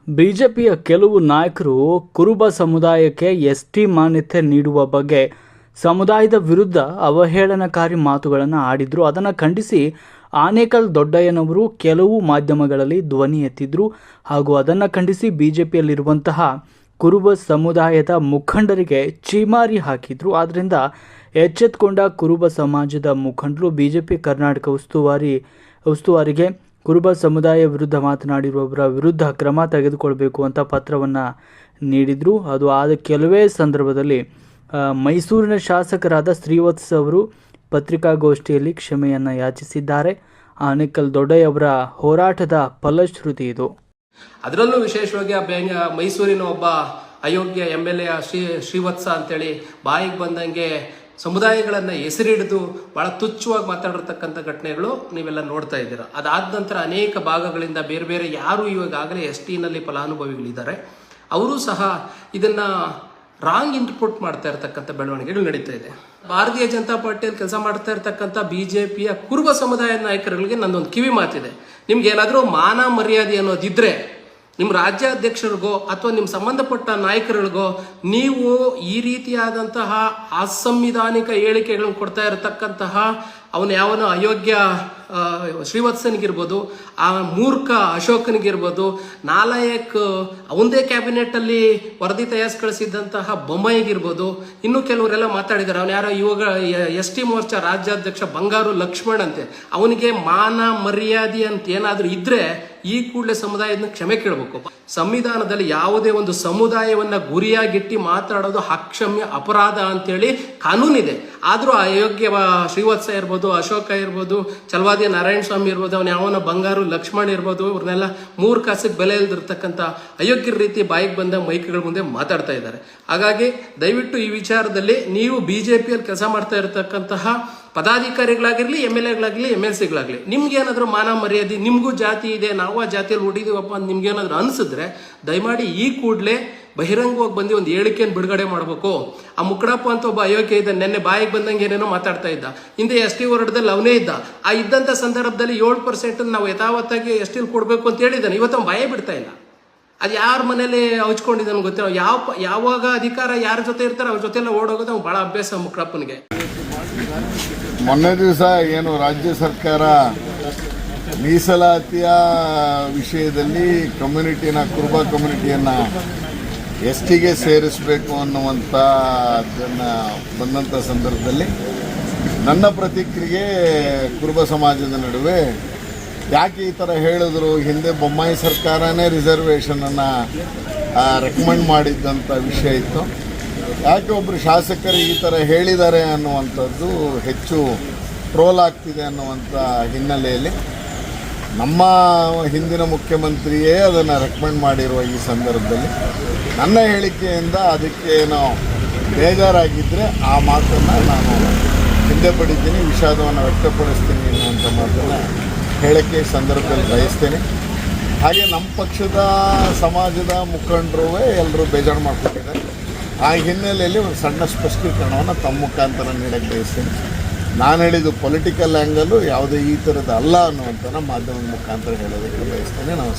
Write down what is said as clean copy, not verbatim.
ಬಿಜೆಪಿಯ ಕೆಲವು ನಾಯಕರು ಕುರುಬ ಸಮುದಾಯಕ್ಕೆ ಎಸ್ಟಿ ಮಾನ್ಯತೆ ನೀಡುವ ಬಗ್ಗೆ ಸಮುದಾಯದ ವಿರುದ್ಧ ಅವಹೇಳನಕಾರಿ ಮಾತುಗಳನ್ನು ಆಡಿದ್ರು. ಅದನ್ನು ಖಂಡಿಸಿ ಆನೇಕಲ್ ದೊಡ್ಡಯ್ಯನವರು ಕೆಲವು ಮಾಧ್ಯಮಗಳಲ್ಲಿ ಧ್ವನಿ ಎತ್ತಿದ್ರು ಹಾಗೂ ಅದನ್ನು ಖಂಡಿಸಿ ಬಿಜೆಪಿಯಲ್ಲಿರುವಂತಹ ಕುರುಬ ಸಮುದಾಯದ ಮುಖಂಡರಿಗೆ ಚೀಮಾರಿ ಹಾಕಿದ್ರು. ಆದ್ದರಿಂದ ಎಚ್ಚೆತ್ತುಕೊಂಡ ಕುರುಬ ಸಮಾಜದ ಮುಖಂಡರು ಬಿಜೆಪಿ ಕರ್ನಾಟಕ ಉಸ್ತುವಾರಿಗೆ ಕುರುಬ ಸಮುದಾಯ ವಿರುದ್ಧ ಮಾತನಾಡಿರುವವರ ವಿರುದ್ಧ ಕ್ರಮ ತೆಗೆದುಕೊಳ್ಬೇಕು ಅಂತ ಪತ್ರವನ್ನು ನೀಡಿದರು. ಅದು ಆದ ಕೆಲವೇ ಸಂದರ್ಭದಲ್ಲಿ ಮೈಸೂರಿನ ಶಾಸಕರಾದ ಶ್ರೀವತ್ಸ ಅವರು ಪತ್ರಿಕಾಗೋಷ್ಠಿಯಲ್ಲಿ ಕ್ಷಮೆಯನ್ನು ಯಾಚಿಸಿದ್ದಾರೆ. ಆನೇಕಲ್ ದೊಡ್ಡಯ್ಯ ಅವರ ಹೋರಾಟದ ಫಲಶ್ರುತಿ ಇದು. ಅದರಲ್ಲೂ ವಿಶೇಷವಾಗಿ ಮೈಸೂರಿನ ಒಬ್ಬ ಅಯೋಗ್ಯ MLA ಶ್ರೀವತ್ಸ ಅಂತೇಳಿ ಬಾಯಿಗೆ ಬಂದಂಗೆ ಸಮುದಾಯಗಳನ್ನು ಹೆಸರಿಡಿದು ಭಾಳ ತುಚ್ಛವಾಗಿ ಮಾತಾಡಿರ್ತಕ್ಕಂಥ ಘಟನೆಗಳು ನೀವೆಲ್ಲ ನೋಡ್ತಾ ಇದ್ದೀರಾ. ಅದಾದ ನಂತರ ಅನೇಕ ಭಾಗಗಳಿಂದ ಬೇರೆ ಬೇರೆ ಯಾರು ಇವಾಗಲೇ STನಲ್ಲಿ ಫಲಾನುಭವಿಗಳಿದ್ದಾರೆ ಅವರು ಸಹ ಇದನ್ನು ರಾಂಗ್ ಇಂಟರ್ಪ್ರಿಟ್ ಮಾಡ್ತಾ ಇರ್ತಕ್ಕಂಥ ಬೆಳವಣಿಗೆಗಳು ನಡೀತಾ ಇದೆ. ಭಾರತೀಯ ಜನತಾ ಪಾರ್ಟಿಯಲ್ಲಿ ಕೆಲಸ ಮಾಡ್ತಾ ಇರ್ತಕ್ಕಂಥ BJPಯ ಕುರುಬ ಸಮುದಾಯದ ನಾಯಕರುಗಳಿಗೆ ನನ್ನೊಂದು ಕಿವಿ ಮಾತಿದೆ. ನಿಮ್ಗೆ ಏನಾದರೂ ಮಾನ ಮರ್ಯಾದೆ ಅನ್ನೋದಿದ್ರೆ ನಿಮ್ಮ ರಾಜ್ಯಾಧ್ಯಕ್ಷರಿಗೋ ಅಥವಾ ನಿಮ್ಮ ಸಂಬಂಧಪಟ್ಟ ನಾಯಕರಿಗೋ ನೀವು ಈ ರೀತಿಯಾದಂತಹ ಅಸಂವಿಧಾನಿಕ ಹೇಳಿಕೆಗಳನ್ನು ಕೊಡ್ತಾ ಇರತಕ್ಕಂತಹ ಅವನು ಯಾವನೋ ಅಯೋಗ್ಯ ಶ್ರೀವತ್ಸನಿಗಿರ್ಬೋದು, ಆ ಮೂರ್ಖ ಅಶೋಕನಿಗಿರ್ಬೋದು, ನಾಲಾಯಕ್ ಅವಂದೇ ಕ್ಯಾಬಿನೆಟ್ಟಲ್ಲಿ ವರದಿ ತಯಾರಿಸಿ ಕಳಿಸಿದ್ದಂತಹ ಬೊಮ್ಮಾಯಿಗಿರ್ಬೋದು, ಇನ್ನೂ ಕೆಲವರೆಲ್ಲ ಮಾತಾಡಿದ್ದಾರೆ. ಅವನು ಯಾರೋ ಇವಾಗ ST ಮೋರ್ಚಾ ರಾಜ್ಯಾಧ್ಯಕ್ಷ ಬಂಗಾರು ಲಕ್ಷ್ಮಣ್ ಅಂತೆ. ಅವನಿಗೆ ಮಾನ ಮರ್ಯಾದೆ ಅಂತ ಏನಾದರೂ ಇದ್ರೆ ಈ ಕೂಡಲೇ ಸಮುದಾಯದ ಕ್ಷಮೆ ಕೇಳಬೇಕು. ಸಂವಿಧಾನದಲ್ಲಿ ಯಾವುದೇ ಒಂದು ಸಮುದಾಯವನ್ನ ಗುರಿಯಾಗಿಟ್ಟು ಮಾತಾಡೋದು ಅಕ್ಷಮ್ಯ ಅಪರಾಧ ಅಂತೇಳಿ ಕಾನೂನಿದೆ. ಆದರೂ ಅಯೋಗ್ಯ ಶ್ರೀವತ್ಸ ಇರ್ಬೋದು, ಅಶೋಕ ಇರ್ಬೋದು, ಚಲವಾದಿ ನಾರಾಯಣ ಸ್ವಾಮಿ ಇರ್ಬೋದು, ಅವನು ಯಾವನ ಬಂಗಾರು ಲಕ್ಷ್ಮಣ್ ಇರ್ಬೋದು, ಇವ್ರನ್ನೆಲ್ಲ ಮೂರು ಕಾಸಿಗೆ ಬೆಲೆ ಇಲ್ದಿರ್ತಕ್ಕಂಥ ಅಯೋಗ್ಯರ ರೀತಿ ಬಾಯಿಗೆ ಬಂದ ಮೈಕ್ಗಳ ಮುಂದೆ ಮಾತಾಡ್ತಾ ಇದ್ದಾರೆ. ಹಾಗಾಗಿ ದಯವಿಟ್ಟು ಈ ವಿಚಾರದಲ್ಲಿ ನೀವು BJPಯಲ್ಲಿ ಕೆಲಸ ಮಾಡ್ತಾ ಇರತಕ್ಕಂತಹ ಪದಾಧಿಕಾರಿಗಳಾಗಿರ್ಲಿ, MLAಗಳಾಗಲಿ, MLCಗಳಾಗಲಿ, ನಿಮ್ಗೇನಾದ್ರೂ ಮಾನ ಮರ್ಯಾದೆ, ನಿಮಗೂ ಜಾತಿ ಇದೆ, ನಾವು ಆ ಜಾತಿಯಲ್ಲಿ ಹುಟ್ಟಿದೀವಪ್ಪ ಅಂತ ನಿಮ್ಗೇನಾದ್ರೂ ಅನಿಸಿದ್ರೆ ದಯಮಾಡಿ ಈ ಕೂಡಲೇ ಬಹಿರಂಗವಾಗಿ ಬಂದು ಒಂದು ಹೇಳಿಕೆಯನ್ನು ಬಿಡುಗಡೆ ಮಾಡಬೇಕು. ಆ ಮುಕ್ಕಡಪ್ಪ ಅಂತ ಒಬ್ಬ ಅಯೋಗ್ಯ ಇದ್ದ, ನೆನ್ನೆ ಬಾಯಿಗೆ ಬಂದಂಗೆ ಏನೇನೋ ಮಾತಾಡ್ತಾ ಇದ್ದ. ಹಿಂದೆ ST ಹೋರಾಟದಲ್ಲಿ ಅವನೇ ಇದ್ದ. ಆ ಇದ್ದಂಥ ಸಂದರ್ಭದಲ್ಲಿ 7% ನಾವು ಯಥಾವತ್ತಾಗಿ STಲಿ ಕೊಡಬೇಕು ಅಂತ ಹೇಳಿದ್ದಾನೆ. ಇವತ್ತು ಅವ್ನು ಭಯ ಬಿಡ್ತಾ ಇಲ್ಲ. ಅದು ಯಾರ ಮನೇಲಿ ಹಚ್ಕೊಂಡಿದ್ದಾನೆ ಗೊತ್ತಿಲ್ಲ. ಯಾವಾಗ ಅಧಿಕಾರ ಯಾರ ಜೊತೆ ಇರ್ತಾರೆ ಅವ್ರ ಜೊತೆ ಎಲ್ಲ ಓಡೋಗೋದು ಅವ್ನು ಭಾಳ ಅಭ್ಯಾಸ ಮುಕ್ಕಡಪ್ಪನಿಗೆ. ಮೊನ್ನೆ ದಿವಸ ಏನು ರಾಜ್ಯ ಸರ್ಕಾರ ಮೀಸಲಾತಿಯ ವಿಷಯದಲ್ಲಿ ಕುರುಬ ಕಮ್ಯುನಿಟಿಯನ್ನು STಗೆ ಸೇರಿಸಬೇಕು ಅನ್ನುವಂಥದ್ದನ್ನು ಬಂದಂಥ ಸಂದರ್ಭದಲ್ಲಿ ನನ್ನ ಪ್ರತಿಕ್ರಿಯೆ ಕುರುಬ ಸಮಾಜದ ನಡುವೆ ಯಾಕೆ ಈ ಥರ ಹೇಳಿದ್ರು, ಹಿಂದೆ ಬೊಮ್ಮಾಯಿ ಸರ್ಕಾರನೇ ರಿಸರ್ವೇಷನನ್ನು ರೆಕಮೆಂಡ್ ಮಾಡಿದ್ದಂಥ ವಿಷಯ ಇತ್ತು. ಯಾಕೆ ಒಬ್ಬರು ಶಾಸಕರು ಈ ಥರ ಹೇಳಿದ್ದಾರೆ ಅನ್ನುವಂಥದ್ದು ಹೆಚ್ಚು ಟ್ರೋಲ್ ಆಗ್ತಿದೆ ಅನ್ನುವಂಥ ಹಿನ್ನೆಲೆಯಲ್ಲಿ ನಮ್ಮ ಹಿಂದಿನ ಮುಖ್ಯಮಂತ್ರಿಯೇ ಅದನ್ನು ರೆಕಮೆಂಡ್ ಮಾಡಿರುವ ಈ ಸಂದರ್ಭದಲ್ಲಿ ನನ್ನ ಹೇಳಿಕೆಯಿಂದ ಅದಕ್ಕೇನೋ ಬೇಜಾರಾಗಿದ್ದರೆ ಆ ಮಾತನ್ನು ನಾನು ಹಿಂದೆ ಪಡಿತೀನಿ, ವಿಷಾದವನ್ನು ವ್ಯಕ್ತಪಡಿಸ್ತೀನಿ ಅನ್ನುವಂಥ ಮಾತನ್ನು ಹೇಳೋಕ್ಕೆ ಈ ಸಂದರ್ಭದಲ್ಲಿ ಬಯಸ್ತೇನೆ. ಹಾಗೆ ನಮ್ಮ ಪಕ್ಷದ ಸಮಾಜದ ಮುಖಂಡರು ಎಲ್ಲರೂ ಬೇಜಾರು ಮಾಡ್ಕೊಂಡಿದ್ದಾರೆ. ಆ ಹಿನ್ನೆಲೆಯಲ್ಲಿ ಒಂದು ಸಣ್ಣ ಸ್ಪಷ್ಟೀಕರಣವನ್ನು ತಮ್ಮ ಮುಖಾಂತರ ನೀಡಕ್ಕೆ ಬಯಸ್ತೀನಿ. ನಾನು ಹೇಳಿದ್ದು ಪೊಲಿಟಿಕಲ್ ಆ್ಯಂಗಲು ಯಾವುದೇ ಈ ಥರದ್ದು ಅಲ್ಲ ಅನ್ನುವಂಥ ಮಾಧ್ಯಮದ ಮುಖಾಂತರ ಹೇಳೋದಕ್ಕೆ ಬಯಸ್ತೇನೆ. ನಮಸ್ಕಾರ.